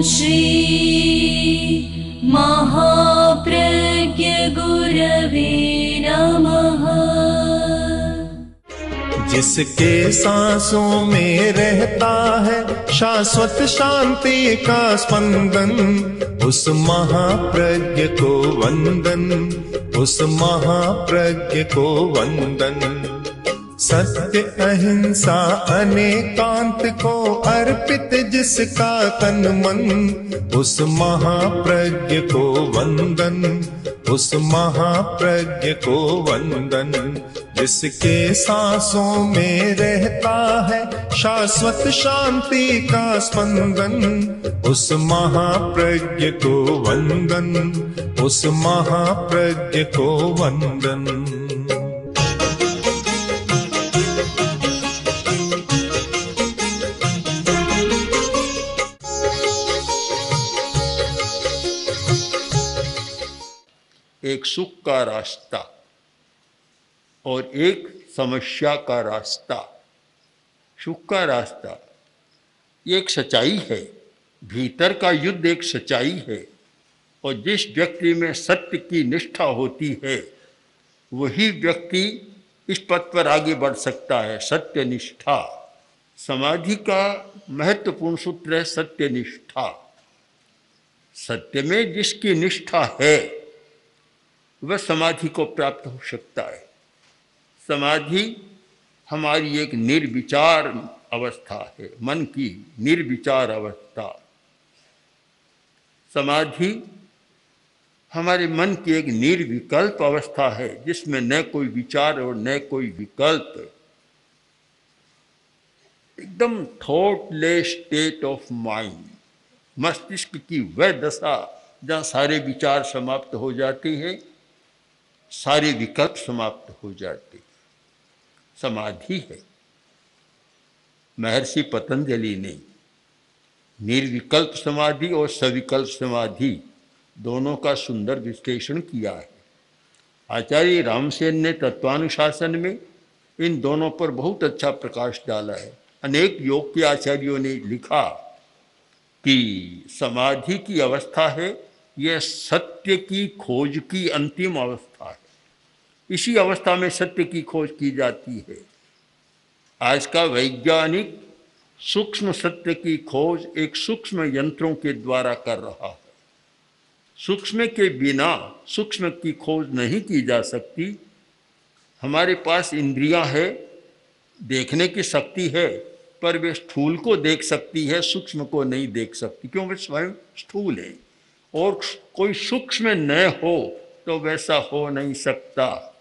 श्री महाप्रज्ञ गुरवे नमः। जिसके सांसों में रहता है शाश्वत शांति का स्पंदन, उस महाप्रज्ञ को वंदन, उस महाप्रज्ञ को वंदन। सत्य अहिंसा अनेकांत को अर्पित जिसका तन मन, उस महाप्रज्ञ को वंदन, उस महाप्रज्ञ को वंदन। जिसके सांसों में रहता है शाश्वत शांति का स्पंदन, उस महाप्रज्ञ को वंदन, उस महाप्रज्ञ को वंदन। एक सुख का रास्ता और एक समस्या का रास्ता। सुख का रास्ता ये एक सच्चाई है, भीतर का युद्ध एक सच्चाई है, और जिस व्यक्ति में सत्य की निष्ठा होती है वही व्यक्ति इस पथ पर आगे बढ़ सकता है। सत्य निष्ठा, समाधि का महत्वपूर्ण सूत्र है सत्य निष्ठा। सत्य में जिसकी निष्ठा है वह समाधि को प्राप्त हो सकता है। समाधि हमारी एक निर्विचार अवस्था है, मन की निर्विचार अवस्था। समाधि हमारे मन की एक निर्विकल्प अवस्था है जिसमें न कोई विचार और न कोई विकल्प, एकदम थॉटलेस स्टेट ऑफ माइंड। मस्तिष्क की वह दशा जहाँ सारे विचार समाप्त हो जाते हैं, सारे विकल्प समाप्त हो जाते, समाधि है। महर्षि पतंजलि ने निर्विकल्प समाधि और सविकल्प समाधि दोनों का सुंदर विश्लेषण किया है। आचार्य रामसेन ने तत्वानुशासन में इन दोनों पर बहुत अच्छा प्रकाश डाला है। अनेक योग के आचार्यों ने लिखा कि समाधि की अवस्था है यह सत्य की खोज की अंतिम अवस्था है। इसी अवस्था में सत्य की खोज की जाती है। आज का वैज्ञानिक सूक्ष्म सत्य की खोज एक सूक्ष्म यंत्रों के द्वारा कर रहा है। सूक्ष्म के बिना सूक्ष्म की खोज नहीं की जा सकती। हमारे पास इंद्रियां है, देखने की शक्ति है, पर वे स्थूल को देख सकती है, सूक्ष्म को नहीं देख सकती, क्यों? वे स्वयं स्थूल है। और कोई सूक्ष्म न हो तो वैसा हो नहीं सकता।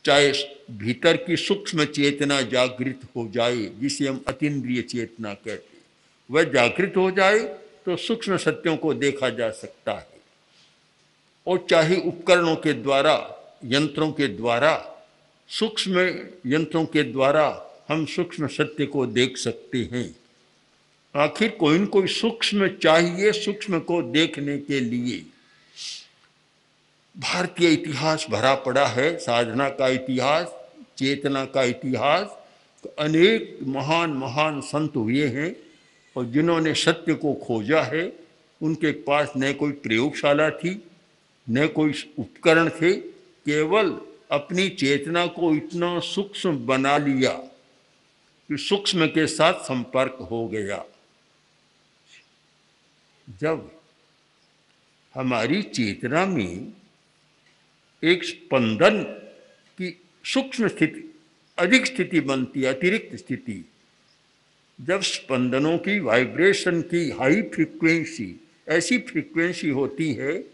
चाहे भीतर की सूक्ष्म चेतना जागृत हो जाए, जिसे हम अतीन्द्रिय चेतना कहते हैं, वह जागृत हो जाए तो सूक्ष्म सत्यों को देखा जा सकता है। और चाहे उपकरणों के द्वारा, यंत्रों के द्वारा, सूक्ष्म यंत्रों के द्वारा हम सूक्ष्म सत्य को देख सकते हैं। आखिर कोई न कोई सूक्ष्म चाहिए सूक्ष्म को देखने के लिए। भारतीय इतिहास भरा पड़ा है, साधना का इतिहास, चेतना का इतिहास। अनेक महान महान संत हुए हैं और जिन्होंने सत्य को खोजा है। उनके पास न कोई प्रयोगशाला थी, न कोई उपकरण थे, केवल अपनी चेतना को इतना सूक्ष्म बना लिया कि सूक्ष्म के साथ संपर्क हो गया। जब हमारी चेतना में एक स्पंदन की सूक्ष्म स्थिति, अधिक स्थिति बनती है, अतिरिक्त स्थिति, जब स्पंदनों की, वाइब्रेशन की हाई फ्रीक्वेंसी, ऐसी फ्रीक्वेंसी होती है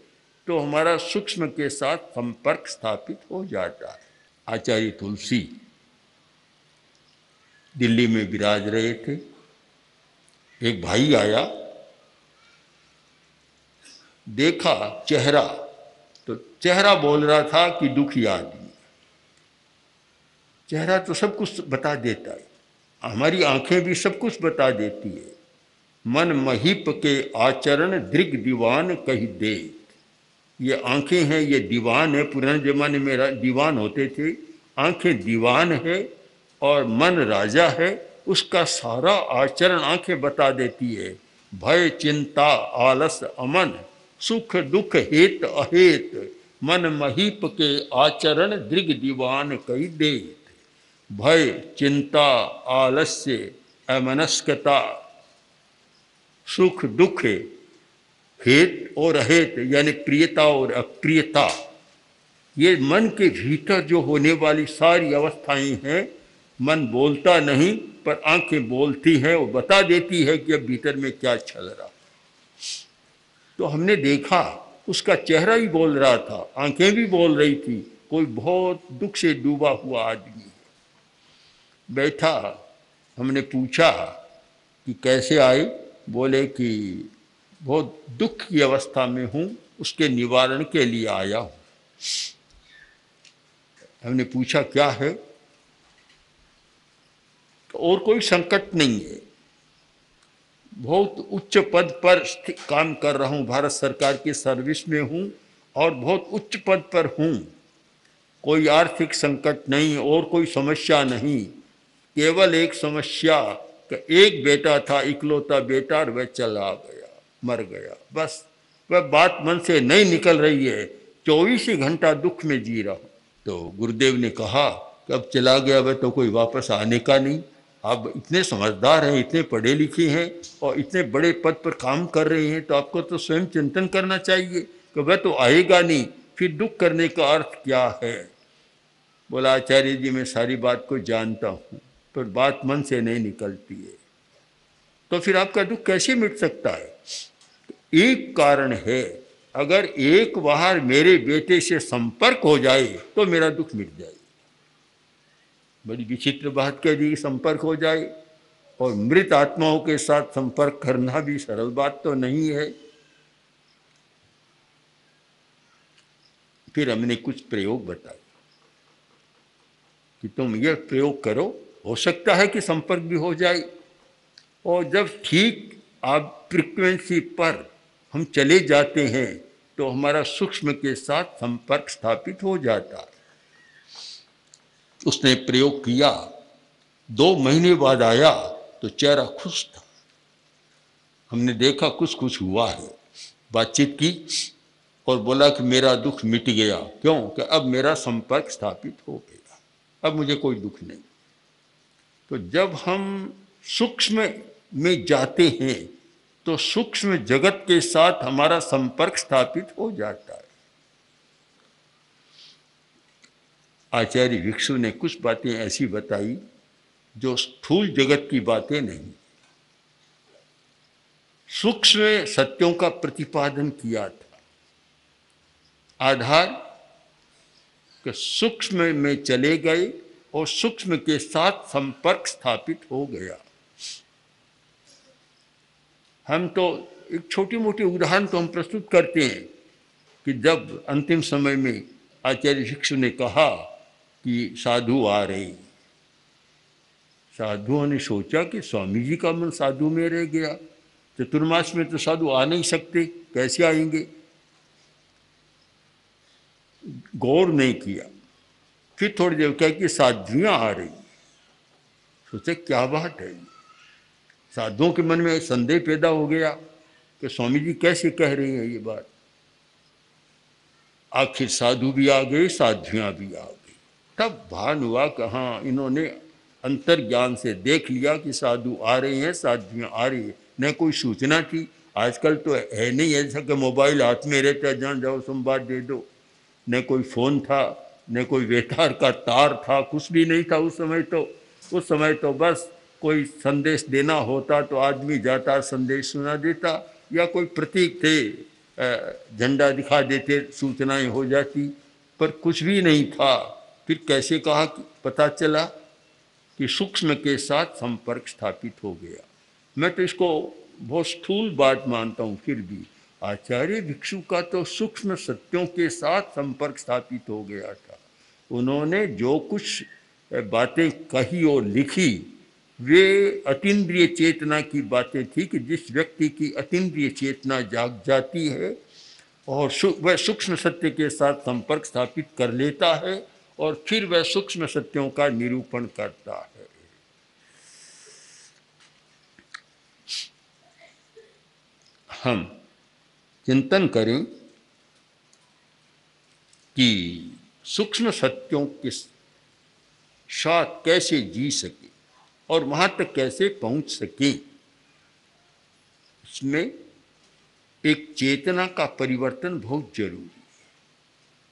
तो हमारा सूक्ष्म के साथ संपर्क स्थापित हो जाता है। आचार्य तुलसी दिल्ली में विराज रहे थे। एक भाई आया, देखा चेहरा, तो चेहरा बोल रहा था कि दुखी आदमी। चेहरा तो सब कुछ बता देता है, हमारी आंखें भी सब कुछ बता देती है। मन महीप के आचरण दृग दीवान कही दे। ये आंखें हैं, ये दीवान है। पुराने जमाने में दीवान होते थे। आंखें दीवान है और मन राजा है। उसका सारा आचरण आंखें बता देती है। भय चिंता आलस अमन, सुख दुख हेत अहेत, मन महीप के आचरण दृग दीवान कई देत। भय चिंता आलस्य अमनस्कता, सुख दुख हेत और अहेत यानी प्रियता और अप्रियता, ये मन के भीतर जो होने वाली सारी अवस्थाएं हैं। मन बोलता नहीं पर आंखें बोलती हैं और बता देती है कि अब भीतर में क्या चल रहा। तो हमने देखा उसका चेहरा ही बोल रहा था, आंखें भी बोल रही थी, कोई बहुत दुख से डूबा हुआ आदमी है। बैठा, हमने पूछा कि कैसे आए, बोले कि बहुत दुख की अवस्था में हूँ, उसके निवारण के लिए आया हूँ। हमने पूछा क्या है, तो और कोई संकट नहीं है, बहुत उच्च पद पर काम कर रहा हूँ, भारत सरकार की सर्विस में हूँ और बहुत उच्च पद पर हूँ, कोई आर्थिक संकट नहीं और कोई समस्या नहीं, केवल एक समस्या कि एक बेटा था, इकलौता बेटा, और वह चला गया, मर गया, बस। वह बात मन से नहीं निकल रही है, 24 घंटा दुख में जी रहा हूँ। तो गुरुदेव ने कहा कि अब चला गया वह तो कोई वापस आने का नहीं, आप इतने समझदार हैं, इतने पढ़े लिखे हैं और इतने बड़े पद पर काम कर रहे हैं, तो आपको तो स्वयं चिंतन करना चाहिए कि वह तो आएगा नहीं, फिर दुख करने का अर्थ क्या है। बोला आचार्य जी मैं सारी बात को जानता हूँ पर बात मन से नहीं निकलती है। तो फिर आपका दुख कैसे मिट सकता है? एक कारण है, अगर एक बार मेरे बेटे से संपर्क हो जाए तो मेरा दुख मिट जाए। बड़ी विचित्र बात कह दी, संपर्क हो जाए, और मृत आत्माओं के साथ संपर्क करना भी सरल बात तो नहीं है। फिर हमने कुछ प्रयोग बताए कि तुम यह प्रयोग करो, हो सकता है कि संपर्क भी हो जाए। और जब ठीक आप फ्रीक्वेंसी पर हम चले जाते हैं तो हमारा सूक्ष्म के साथ संपर्क स्थापित हो जाता है। उसने प्रयोग किया, 2 महीने बाद आया तो चेहरा खुश था। हमने देखा कुछ कुछ हुआ है, बातचीत की और बोला कि मेरा दुख मिट गया। क्यों? कि अब मेरा संपर्क स्थापित हो गया, अब मुझे कोई दुख नहीं। तो जब हम सूक्ष्म में जाते हैं तो सूक्ष्म जगत के साथ हमारा संपर्क स्थापित हो जाता है। आचार्य भिक्षु ने कुछ बातें ऐसी बताई जो स्थूल जगत की बातें नहीं, सूक्ष्म सत्यों का प्रतिपादन किया था। आधार कि सूक्ष्म में चले गए और सूक्ष्म के साथ संपर्क स्थापित हो गया। हम तो एक छोटी मोटी उदाहरण तो हम प्रस्तुत करते हैं कि जब अंतिम समय में आचार्य भिक्षु ने कहा कि साधु आ रहे, साधुओं ने सोचा कि स्वामी जी का मन साधु में रह गया, चतुर्मास में तो साधु आ नहीं सकते, कैसे आएंगे? गौर नहीं किया। फिर थोड़ी देर कहा कि साध्वियाँ आ रही, सोचे क्या बात है। साधुओं के मन में संदेह पैदा हो गया कि स्वामी जी कैसे कह रही हैं ये बात। आखिर साधु भी आ गए, साध्वियाँ भी आ गई। तब भान हुआ कि हाँ, इन्होंने अंतर्ज्ञान से देख लिया कि साधु आ रहे हैं, साध्वियाँ आ रही है। न कोई सूचना थी, आजकल तो है नहीं ऐसा कि मोबाइल हाथ में रहता है, जहाँ जाओ संवाद दे दो। न कोई फ़ोन था, न कोई वेतार का तार था, कुछ भी नहीं था उस समय। उस समय तो बस कोई संदेश देना होता तो आदमी जाता, संदेश सुना देता, या कोई प्रतीक थे, झंडा दिखा देते, सूचनाएं हो जाती, पर कुछ भी नहीं था। फिर कैसे कहा कि पता चला कि सूक्ष्म के साथ संपर्क स्थापित हो गया। मैं तो इसको बहुत स्थूल बात मानता हूँ, फिर भी आचार्य भिक्षु का तो सूक्ष्म सत्यों के साथ संपर्क स्थापित हो गया था। उन्होंने जो कुछ बातें कही और लिखी वे अतीन्द्रिय चेतना की बातें थी कि जिस व्यक्ति की अतीन्द्रिय चेतना जाग जाती है और वह सूक्ष्म सत्य के साथ संपर्क स्थापित कर लेता है और फिर वह सूक्ष्म सत्यों का निरूपण करता है। हम चिंतन करें कि सूक्ष्म सत्यों के साथ कैसे जी सके और वहाँ तक कैसे पहुँच सके। इसमें एक चेतना का परिवर्तन बहुत जरूरी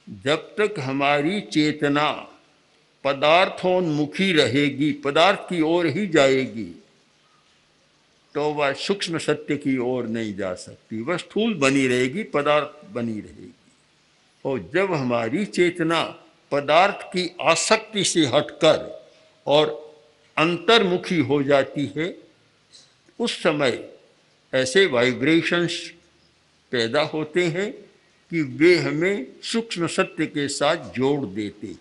है। जब तक हमारी चेतना पदार्थोन्मुखी रहेगी, पदार्थ की ओर ही जाएगी, तो वह सूक्ष्म सत्य की ओर नहीं जा सकती, वह स्थूल बनी रहेगी, पदार्थ बनी रहेगी। और जब हमारी चेतना पदार्थ की आसक्ति से हटकर और अंतर्मुखी हो जाती है, उस समय ऐसे वाइब्रेशंस पैदा होते हैं कि वे हमें सूक्ष्म सत्य के साथ जोड़ देते हैं।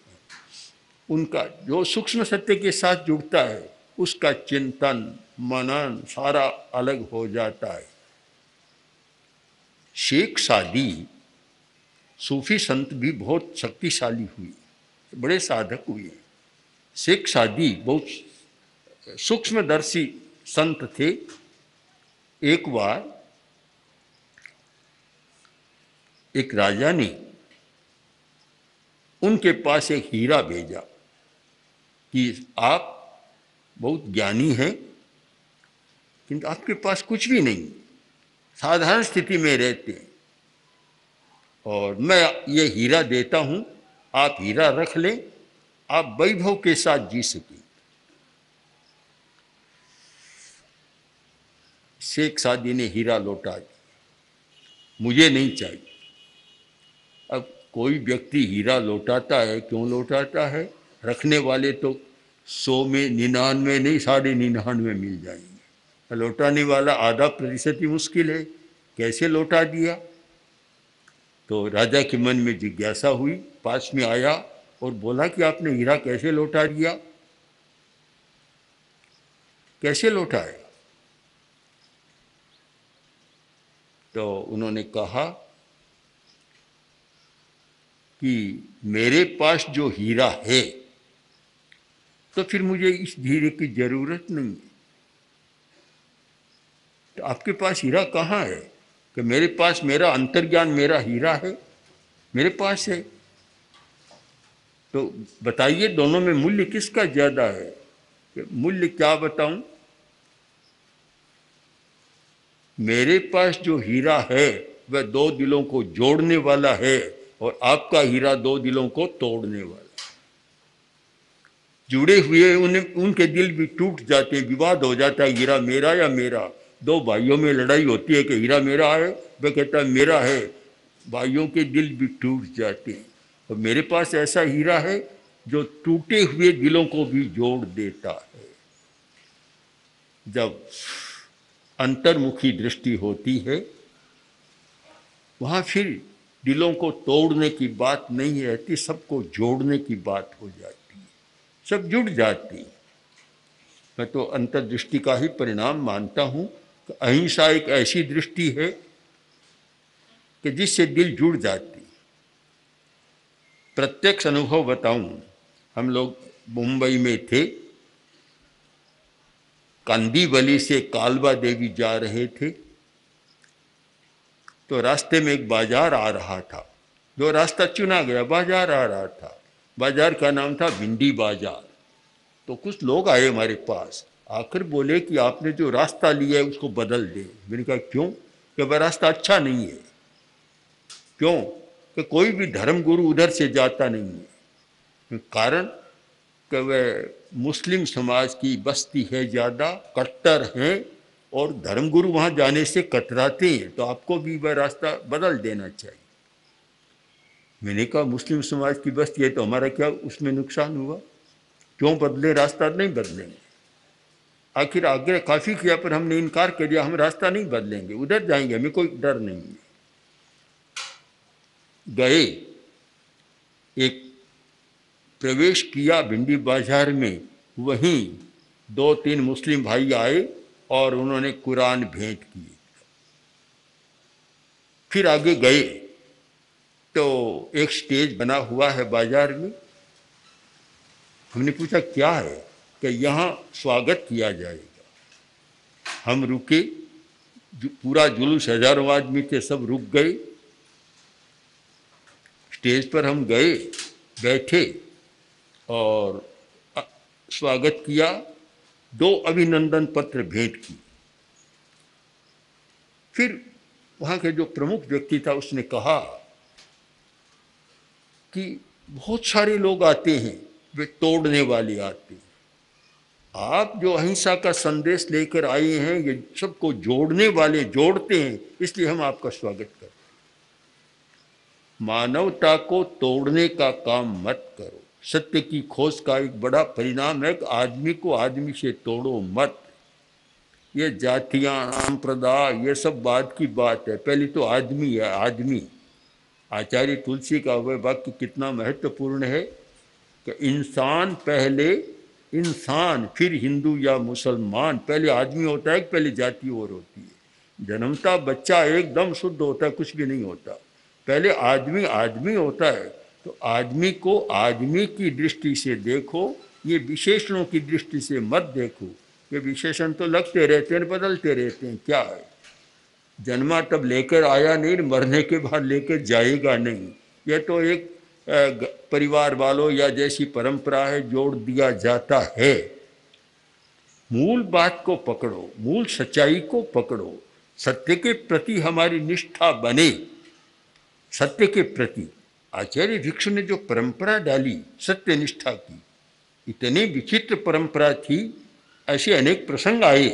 उनका जो सूक्ष्म सत्य के साथ जुड़ता है, उसका चिंतन मनन सारा अलग हो जाता है। शेख सादी सूफी संत भी बहुत शक्तिशाली हुए, बड़े साधक हुए। शेख सादी बहुत सूक्ष्मदर्शी संत थे। एक बार एक राजा ने उनके पास एक हीरा भेजा कि आप बहुत ज्ञानी हैं, किंतु आपके पास कुछ भी नहीं, साधारण स्थिति में रहते हैं, और मैं ये हीरा देता हूँ, आप हीरा रख लें, आप वैभव के साथ जी सकें। शेख सादी ने हीरा लौटा दिया, मुझे नहीं चाहिए। अब कोई व्यक्ति हीरा लौटाता है, क्यों लौटाता है? रखने वाले तो 100 में 99 नहीं 99.5 मिल जाएंगे, लौटाने वाला आधा प्रतिशत ही मुश्किल है, कैसे लौटा दिया? तो राजा के मन में जिज्ञासा हुई, पास में आया और बोला कि आपने हीरा कैसे लौटा दिया, कैसे लौटाया? तो उन्होंने कहा कि मेरे पास जो हीरा है, तो फिर मुझे इस हीरे की जरूरत नहीं है। तो आपके पास हीरा कहाँ है? कि मेरे पास मेरा अंतर्ज्ञान, मेरा हीरा है, मेरे पास है। तो बताइए दोनों में मूल्य किसका ज्यादा है? मूल्य क्या बताऊं? मेरे पास जो हीरा है वह 2 दिलों को जोड़ने वाला है, और आपका हीरा 2 दिलों को तोड़ने वाला। जुड़े हुए उनके दिल भी टूट जाते, विवाद हो जाता है, हीरा मेरा या मेरा। 2 भाइयों में लड़ाई होती है कि हीरा मेरा है, वह कहता है मेरा है, भाइयों के दिल भी टूट जाते हैं। और मेरे पास ऐसा हीरा है जो टूटे हुए दिलों को भी जोड़ देता है। जब अंतर्मुखी दृष्टि होती है, वहाँ फिर दिलों को तोड़ने की बात नहीं रहती, सबको जोड़ने की बात हो जाती है, सब जुड़ जाती है। मैं तो अंतर्दृष्टि का ही परिणाम मानता हूँ कि अहिंसा एक ऐसी दृष्टि है कि जिससे दिल जुड़ जाती है। प्रत्यक्ष अनुभव बताऊं, हम लोग मुंबई में थे, कांदीवली से कालवा देवी जा रहे थे, तो रास्ते में एक बाजार आ रहा था, जो रास्ता चुना गया बाजार आ रहा था। बाजार का नाम था भिंडी बाजार। तो कुछ लोग आए हमारे पास, आकर बोले कि आपने जो रास्ता लिया है उसको बदल दे। मैंने कहा क्यों? कि वह रास्ता अच्छा नहीं है। क्यों? कि कोई भी धर्मगुरु उधर से जाता नहीं है। कारण कि वह मुस्लिम समाज की बस्ती है, ज़्यादा कट्टर हैं, और धर्मगुरु वहाँ जाने से कतराते हैं, तो आपको भी वह रास्ता बदल देना चाहिए। मैंने कहा मुस्लिम समाज की बस्ती है तो हमारा क्या उसमें नुकसान हुआ? क्यों बदले? रास्ता नहीं बदलेंगे। आखिर आग्रह काफ़ी किया पर हमने इनकार कर दिया, हम रास्ता नहीं बदलेंगे, उधर जाएंगे, हमें कोई डर नहीं है। गए, एक प्रवेश किया भिंडी बाजार में, वहीं 2-3 मुस्लिम भाई आए और उन्होंने कुरान भेंट किए। फिर आगे गए तो एक स्टेज बना हुआ है बाजार में। हमने पूछा क्या है? कि यहाँ स्वागत किया जाएगा। हम रुके, पूरा जुलूस, हजारों आदमी थे, सब रुक गए। स्टेज पर हम गए, बैठे और स्वागत किया, 2 अभिनंदन पत्र भेंट की। फिर वहाँ के जो प्रमुख व्यक्ति था उसने कहा कि बहुत सारे लोग आते हैं, वे तोड़ने वाले आते हैं, आप जो अहिंसा का संदेश लेकर आए हैं ये सबको जोड़ने वाले जोड़ते हैं, इसलिए हम आपका स्वागत करते हैं। मानवता को तोड़ने का काम मत करो। सत्य की खोज का एक बड़ा परिणाम है कि आदमी को आदमी से तोड़ो मत। ये जातियां, संप्रदाय, ये सब बात की बात है, पहले तो आदमी है, आदमी। आचार्य तुलसी का वह वाक्य कितना महत्वपूर्ण है कि इंसान पहले इंसान, फिर हिंदू या मुसलमान। पहले आदमी होता है कि पहले जाति और होती है। जन्मता बच्चा एकदम शुद्ध होता है, कुछ भी नहीं होता, पहले आदमी आदमी होता है। तो आदमी को आदमी की दृष्टि से देखो, ये विशेषणों की दृष्टि से मत देखो। ये विशेषण तो लगते रहते हैं, बदलते रहते हैं, क्या है। जन्मा तब लेकर आया नहीं, मरने के बाद लेकर जाएगा नहीं। यह तो एक परिवार वालों या जैसी परंपरा है, जोड़ दिया जाता है। मूल बात को पकड़ो, मूल सच्चाई को पकड़ो, सत्य के प्रति हमारी निष्ठा बने, सत्य के प्रति। आचार्य भिक्षु ने जो परंपरा डाली सत्य निष्ठा की, इतनी विचित्र परंपरा थी। ऐसे अनेक प्रसंग आए,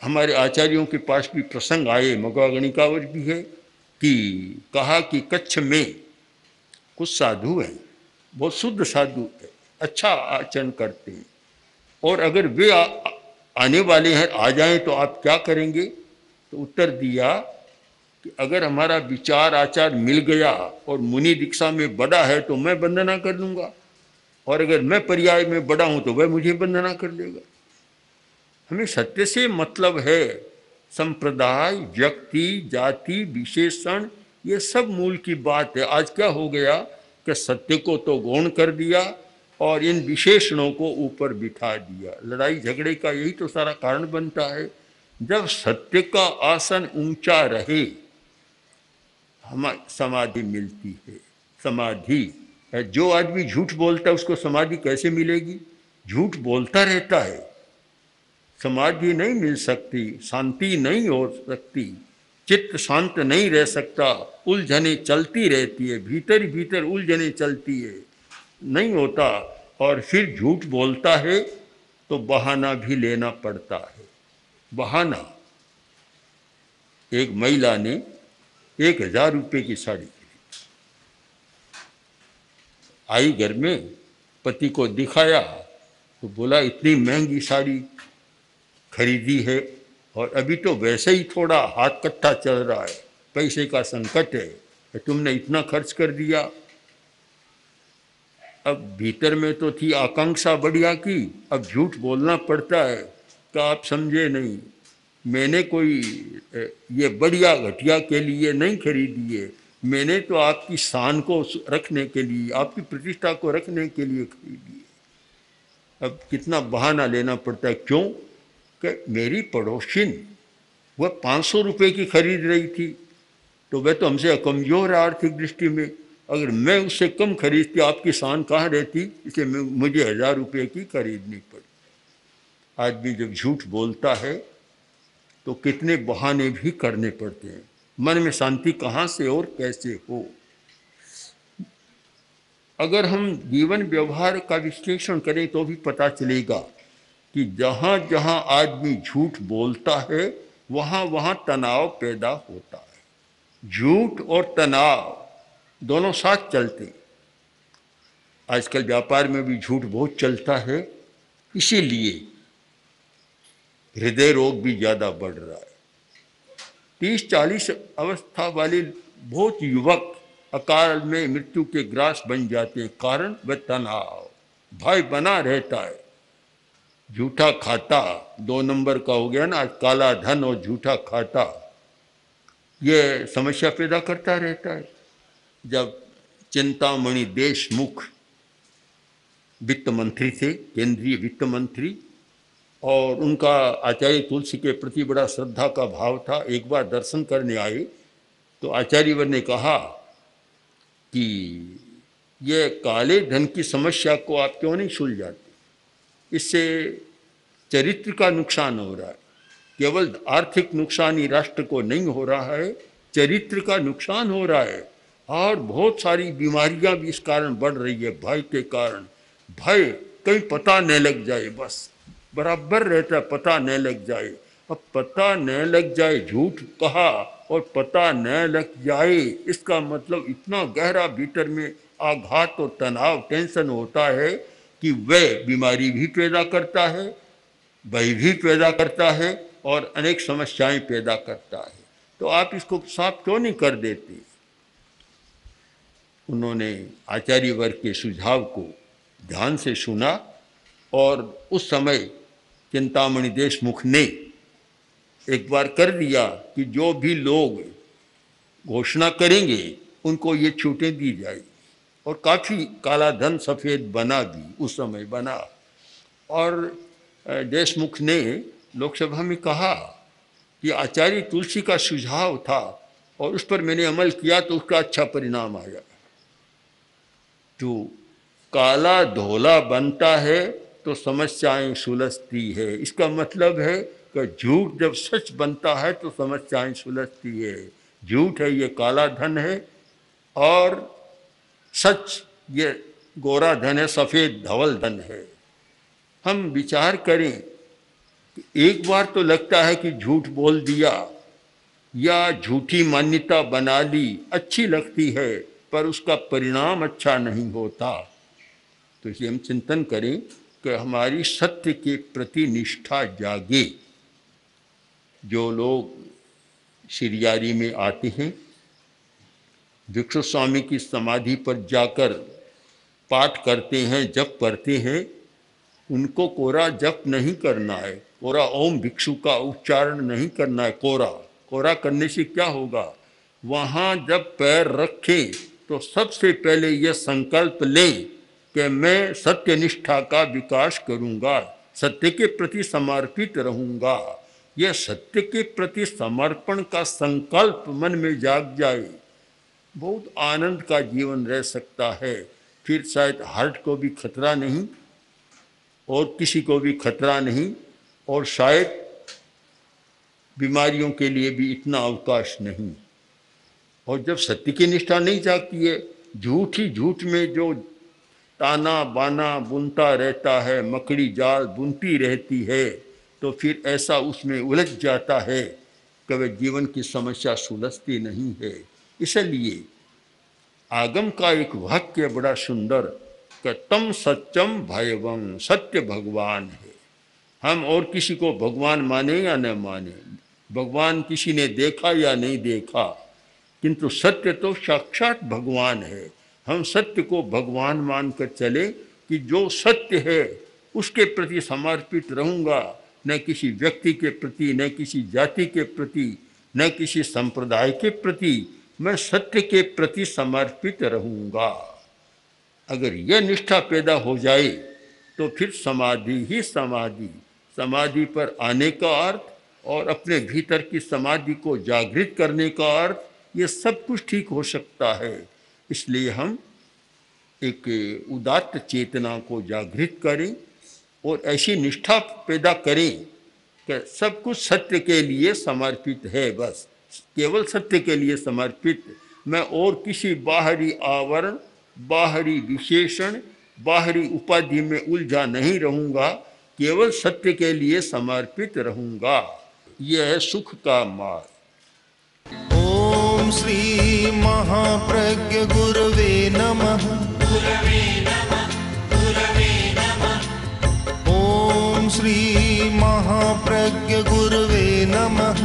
हमारे आचार्यों के पास भी प्रसंग आए, मगवागणिकावर भी है, कि कहा कि कच्छ में कुछ साधु हैं, बहुत शुद्ध साधु है, अच्छा आचरण करते हैं, और अगर वे आने वाले हैं, आ जाएं तो आप क्या करेंगे। तो उत्तर दिया कि अगर हमारा विचार आचार मिल गया और मुनि दीक्षा में बड़ा है तो मैं वंदना कर लूँगा, और अगर मैं पर्याय में बड़ा हूँ तो वह मुझे वंदना कर लेगा। हमें सत्य से मतलब है। संप्रदाय, व्यक्ति, जाति, विशेषण, ये सब मूल की बात है। आज क्या हो गया कि सत्य को तो गौण कर दिया और इन विशेषणों को ऊपर बिठा दिया। लड़ाई झगड़े का यही तो सारा कारण बनता है। जब सत्य का आसन ऊंचा रहे, हमें समाधि मिलती है। समाधि, जो आदमी झूठ बोलता है उसको समाधि कैसे मिलेगी। झूठ बोलता रहता है, समाधि नहीं मिल सकती, शांति नहीं हो सकती, चित्त शांत नहीं रह सकता, उलझने चलती रहती है, भीतर ही भीतर उलझने चलती है, नहीं होता। और फिर झूठ बोलता है तो बहाना भी लेना पड़ता है। बहाना, एक महिला ने 1000 रुपये की साड़ी खरीदी, आई घर में, पति को दिखाया तो बोला इतनी महंगी साड़ी खरीदी है, और अभी तो वैसे ही थोड़ा हाथ कट्ठा चल रहा है, पैसे का संकट है, तो तुमने इतना खर्च कर दिया। अब भीतर में तो थी आकांक्षा बढ़िया की, अब झूठ बोलना पड़ता है कि आप समझे नहीं, मैंने कोई ये बढ़िया घटिया के लिए नहीं खरीदी है, मैंने तो आपकी शान को रखने के लिए, आपकी प्रतिष्ठा को रखने के लिए खरीदी है। अब कितना बहाना लेना पड़ता है। क्यों कि मेरी पड़ोसिन वह 500 रुपये की खरीद रही थी, तो वह तो हमसे कमज़ोर है आर्थिक दृष्टि में, अगर मैं उससे कम खरीदती आपकी शान कहाँ रहती, इसलिए मुझे 1000 रुपये की खरीदनी पड़ी। आदमी जब झूठ बोलता है तो कितने बहाने भी करने पड़ते हैं, मन में शांति कहाँ से और कैसे हो। अगर हम जीवन व्यवहार का विश्लेषण करें तो भी पता चलेगा कि जहाँ जहाँ आदमी झूठ बोलता है वहाँ वहाँ तनाव पैदा होता है। झूठ और तनाव दोनों साथ चलते। आजकल व्यापार में भी झूठ बहुत चलता है, इसीलिए हृदय रोग भी ज़्यादा बढ़ रहा है। 30-40 अवस्था वाले बहुत युवक अकाल में मृत्यु के ग्रास बन जाते हैं। कारण वह तनाव, भय बना रहता है। झूठा खाता 2 नंबर का हो गया ना आज, काला धन और झूठा खाता, ये समस्या पैदा करता रहता है। जब चिंतामणि देशमुख वित्त मंत्री थे, केंद्रीय वित्त मंत्री, और उनका आचार्य तुलसी के प्रति बड़ा श्रद्धा का भाव था। एक बार दर्शन करने आए तो आचार्यवर ने कहा कि ये काले धन की समस्या को आप क्यों नहीं सुलझाते, इससे चरित्र का नुकसान हो रहा है। केवल आर्थिक नुकसान ही राष्ट्र को नहीं हो रहा है, चरित्र का नुकसान हो रहा है और बहुत सारी बीमारियां भी इस कारण बढ़ रही है, भय के कारण। भय कहीं पता न लग जाए, बस बराबर रहता है, पता न लग जाए। अब पता न लग जाए, झूठ कहा और पता न लग जाए, इसका मतलब इतना गहरा भीतर में आघात और तनाव, टेंशन होता है कि वह बीमारी भी पैदा करता है, भय भी पैदा करता है और अनेक समस्याएं पैदा करता है। तो आप इसको साफ क्यों नहीं कर देते? उन्होंने आचार्य वर्ग के सुझाव को ध्यान से सुना और उस समय चिंतामणि देशमुख ने एक बार कर दिया कि जो भी लोग घोषणा करेंगे उनको ये छूटें दी जाएगी। और काफ़ी काला धन सफ़ेद बना भी, उस समय बना। और देशमुख ने लोकसभा में कहा कि आचार्य तुलसी का सुझाव था और उस पर मैंने अमल किया तो उसका अच्छा परिणाम आया। तो काला धोला बनता है तो समस्याएं सुलझती है। इसका मतलब है कि झूठ जब सच बनता है तो समस्याएं सुलझती है। झूठ है ये काला धन है और सच ये गोरा धन है, सफ़ेद धवल धन है। हम विचार करें कि एक बार तो लगता है कि झूठ बोल दिया या झूठी मान्यता बना ली, अच्छी लगती है, पर उसका परिणाम अच्छा नहीं होता। तो इसलिए हम चिंतन करें कि हमारी सत्य के प्रति निष्ठा जागे। जो लोग श्रीयारी में आते हैं, भिक्षु स्वामी की समाधि पर जाकर पाठ करते हैं, जप करते हैं, उनको कोरा जप नहीं करना है, कोरा ओम भिक्षु का उच्चारण नहीं करना है। कोरा करने से क्या होगा? वहाँ जब पैर रखें तो सबसे पहले यह संकल्प लें कि मैं सत्यनिष्ठा का विकास करूँगा, सत्य के प्रति समर्पित रहूँगा। यह सत्य के प्रति समर्पण का संकल्प मन में जाग जाए, बहुत आनंद का जीवन रह सकता है। फिर शायद हार्ट को भी खतरा नहीं और किसी को भी खतरा नहीं, और शायद बीमारियों के लिए भी इतना अवकाश नहीं। और जब सत्य की निष्ठा नहीं जागती है, झूठ ही झूठ में जो ताना बाना बुनता रहता है, मकड़ी जाल बुनती रहती है, तो फिर ऐसा उसमें उलझ जाता है कि वह जीवन की समस्या सुलझती नहीं है। इसलिए आगम का एक वाक्य बड़ा सुंदर कि तम सत्यम भयवं, सत्य भगवान है। हम और किसी को भगवान माने या न माने, भगवान किसी ने देखा या नहीं देखा, किंतु सत्य तो साक्षात भगवान है। हम सत्य को भगवान मानकर चले कि जो सत्य है उसके प्रति समर्पित रहूँगा, न किसी व्यक्ति के प्रति, न किसी जाति के प्रति, न किसी संप्रदाय के प्रति, मैं सत्य के प्रति समर्पित रहूँगा। अगर यह निष्ठा पैदा हो जाए तो फिर समाधि ही समाधि, समाधि पर आने का अर्थ और अपने भीतर की समाधि को जागृत करने का अर्थ, ये सब कुछ ठीक हो सकता है। इसलिए हम एक उदात्त चेतना को जागृत करें और ऐसी निष्ठा पैदा करें कि सब कुछ सत्य के लिए समर्पित है, बस केवल सत्य के लिए समर्पित। मैं और किसी बाहरी आवरण, बाहरी विशेषण, बाहरी उपाधि में उलझा नहीं रहूँगा, केवल सत्य के लिए समर्पित रहूँगा। यह है सुख का मार्ग। ओम श्री महाप्रज्ञ गुरवे नमः। ओम श्री महाप्रज्ञ गुरवे नमः।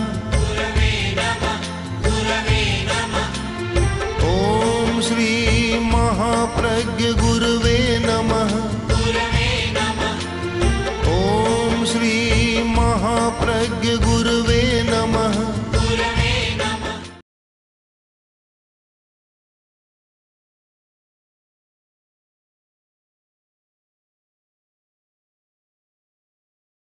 ओम श्री महाप्रज्ञ गुरवे नमः। ओम श्री महाप्रज्ञ गुरवे